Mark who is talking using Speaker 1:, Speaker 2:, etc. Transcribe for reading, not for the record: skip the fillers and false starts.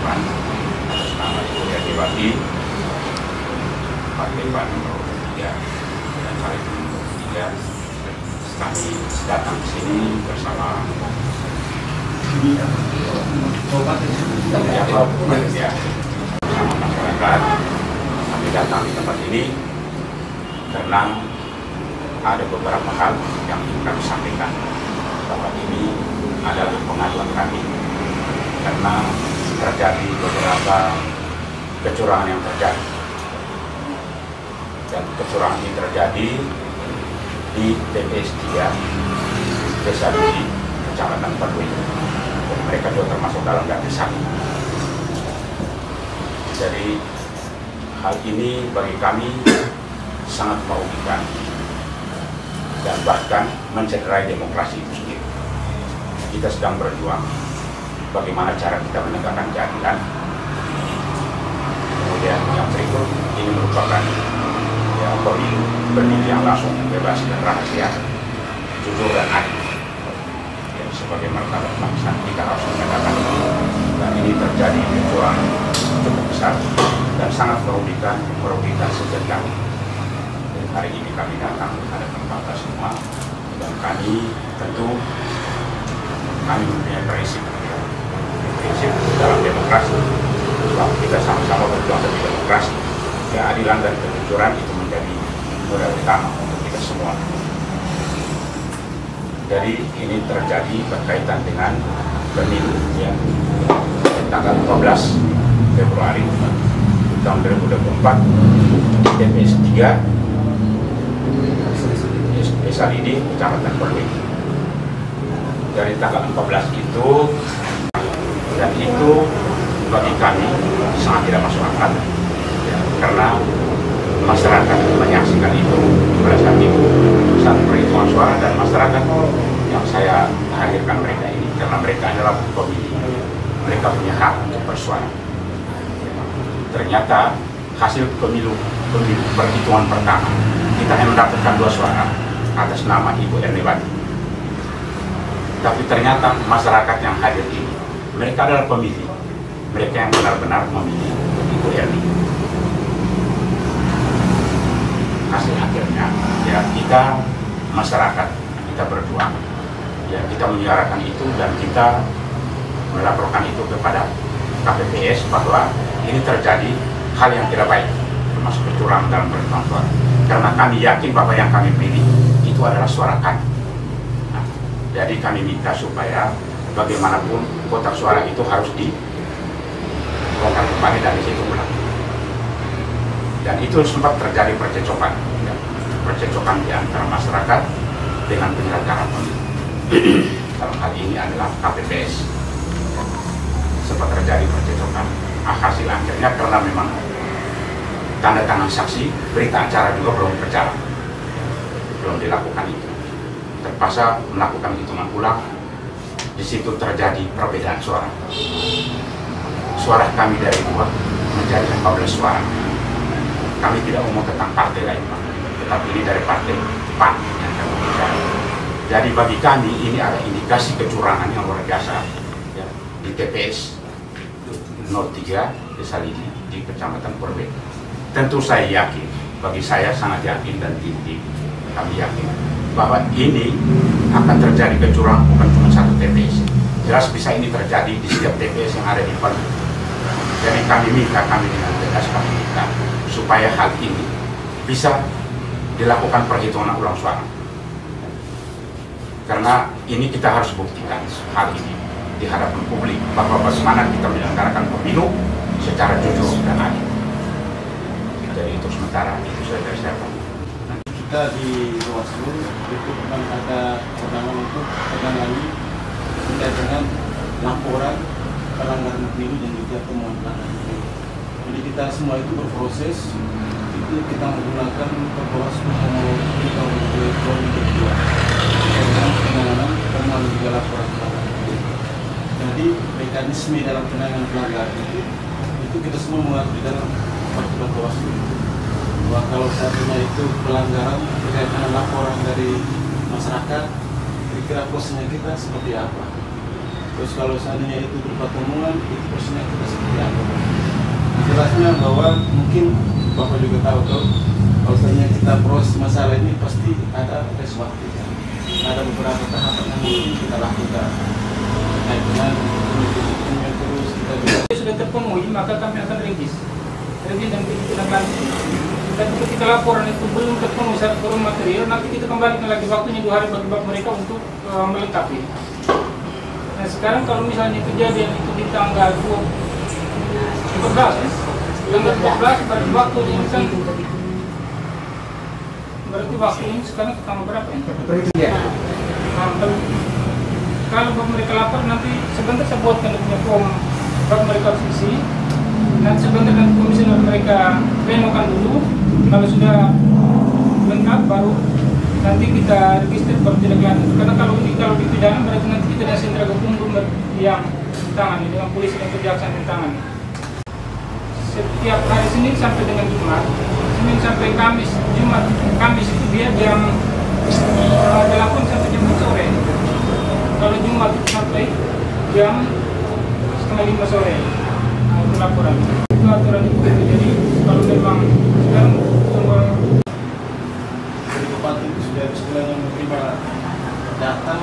Speaker 1: PAN atas nama Ibu Erniwati, Partai PAN nomor 3 dan kali ini nomor 3. Kami datang ke sini bersama bersama masyarakat. Kami datang di tempat ini karena ada beberapa hal yang ingin kami sampaikan, bahwa ini adalah pengaduan kami karena terjadi beberapa kecurangan yang terjadi, dan kecurangan ini terjadi di TPS 3 Desa Lidi, Kecamatan Perwil, dan mereka juga termasuk dalam daftar satu. Jadi hal ini bagi kami sangat merugikan dan bahkan mencederai demokrasi itu sendiri. Kita sedang berjuang bagaimana cara kita menegakkan keadilan. Kemudian yang berikut, ini merupakan pemilu yang langsung, bebas dan rahasia, jujur dan adil. Ya, sebagai martabat bangsa kita harus menegakkan ini, dan ini terjadi kecurangan cukup besar dan sangat merugikan sekian kami. Dan hari ini kami datang ada Bapak semua, dan kami tentu mempunyai prinsip dalam demokrasi, bahwa kita sama-sama berjuang demi demokrasi. Keadilan dan kejujuran itu menjadi modal utama untuk kita semua. Jadi ini terjadi berkaitan dengan pemilu yang tanggal 15 Februari tahun 2024 TPS 3 Desa Lidi, Kecamatan Perwil. Dari tanggal 14 itu, dan itu bagi kami sangat tidak masuk akal, ya, karena masyarakat menyaksikan itu pada saat itu saat perhitungan suara, dan masyarakat yang saya hadirkan mereka ini karena mereka adalah pemilih, mereka punya hak untuk bersuara. Ternyata hasil pemilu perhitungan pertama kita hanya mendapatkan 2 suara atas nama Ibu Erniwati. Tapi ternyata masyarakat yang hadir ini, mereka adalah pemilih, mereka yang benar-benar memilih Ibu Erni. Hasil akhirnya, ya kita masyarakat, kita berjuang, ya kita menyuarakan itu, dan kita melaporkan itu kepada KPPS bahwa ini terjadi hal yang tidak baik, termasuk kecurangan dalam perhitungan suara. Karena kami yakin bahwa yang kami pilih itu adalah suara kami. Nah, jadi kami minta supaya bagaimanapun kotak suara itu harus dibongkar kembali dari situ ulang. Dan itu sempat terjadi percecokan, ya, percecokan di antara masyarakat dengan penyelenggara pemilu. Dalam hal ini adalah KPPS. Sempat terjadi percecokan. Hasil akhirnya karena memang tanda tangan saksi, berita acara juga belum berjalan, belum dilakukan itu, terpaksa melakukan hitungan ulang. Di situ terjadi perbedaan suara. Suara kami dari 2 menjadi 14 suara. Kami tidak ngomong tentang partai lain, tetapi ini dari partai PAN yang kami bicara. Jadi bagi kami ini ada indikasi kecurangan yang luar biasa, ya, di TPS 03 Desa Lidi di Kecamatan Perwil. Tentu saya yakin, bagi saya sangat yakin, dan tim kami yakin bahwa ini akan terjadi kecurangan bukan cuma satu TPS. Jelas bisa ini terjadi di setiap TPS yang ada di Perwil. Jadi kami dengan tegas minta supaya hal ini bisa dilakukan perhitungan ulang suara. Karena ini kita harus buktikan hal ini di hadapan publik, bahwa bagaimana kita menyelenggarakan pemilu secara jujur dan adil. Jadi itu sementara itu saya dari saya.
Speaker 2: Kita di Bawaslu itu memang ada kewenangan untuk menangani terkait dengan laporan pelanggaran pemilu dan juga temuan pelanggaran pemilu. Jadi kita semua itu berproses, itu kita menggunakan Bawaslu nomor 3 tahun 2022 dengan penanganan temuan juga laporan pelanggaran pemilu. Jadi mekanisme dalam penanganan pelanggaran itu kita semua mengatur di dalam peraturan Bawaslu. Bahwa kalau satunya itu pelanggaran terkait dengan laporan dari masyarakat, kira-kira prosesnya kita seperti apa? Terus kalau seandainya itu berupa temuan, itu prosesnya kita seperti apa? Jelasnya bahwa mungkin Bapak juga tahu tuh, kalau seandainya kita proses masalah ini pasti ada waktu ya. Ada beberapa tahapan yang mungkin kita lakukan. Terkait dengan penyelidikan terus kita juga.
Speaker 3: Sudah terpenuhi, maka kami akan revisi dan kita lanjut. Dan ketika laporan itu belum terpenuhi syarat kurun material, nanti kita kembalikan lagi waktunya 2 hari bagi mereka untuk melengkapi. Nah sekarang kalau misalnya kejadian itu di tanggal 14 ya, tanggal 14 berarti waktu ini kan, berarti waktu ini sekarang tanggal berapa ya? Nah, kalau mereka lapor nanti sebentar saya buatkan punya form buat mereka harus isi. Nanti sebentar nanti komisioner mereka plenokan dulu. Kalau sudah lengkap baru nanti kita register baru tidak lanjut. Karena kalau di pidana berarti nanti kita ada sentra gabungan yang tangani dengan polisi dan kejaksaan yang tangani. Setiap hari Senin sampai dengan Jumat, Senin sampai Kamis, Jumat, Kamis itu dia jam 8 sampai jam 4 sore. Kalau Jumat itu sampai jam setengah 5 sore. Nah, itu laporan. Itu aturan itu. Jadi kalau memang sekarang
Speaker 2: Jadi Bapak itu sudah istilahnya menerima data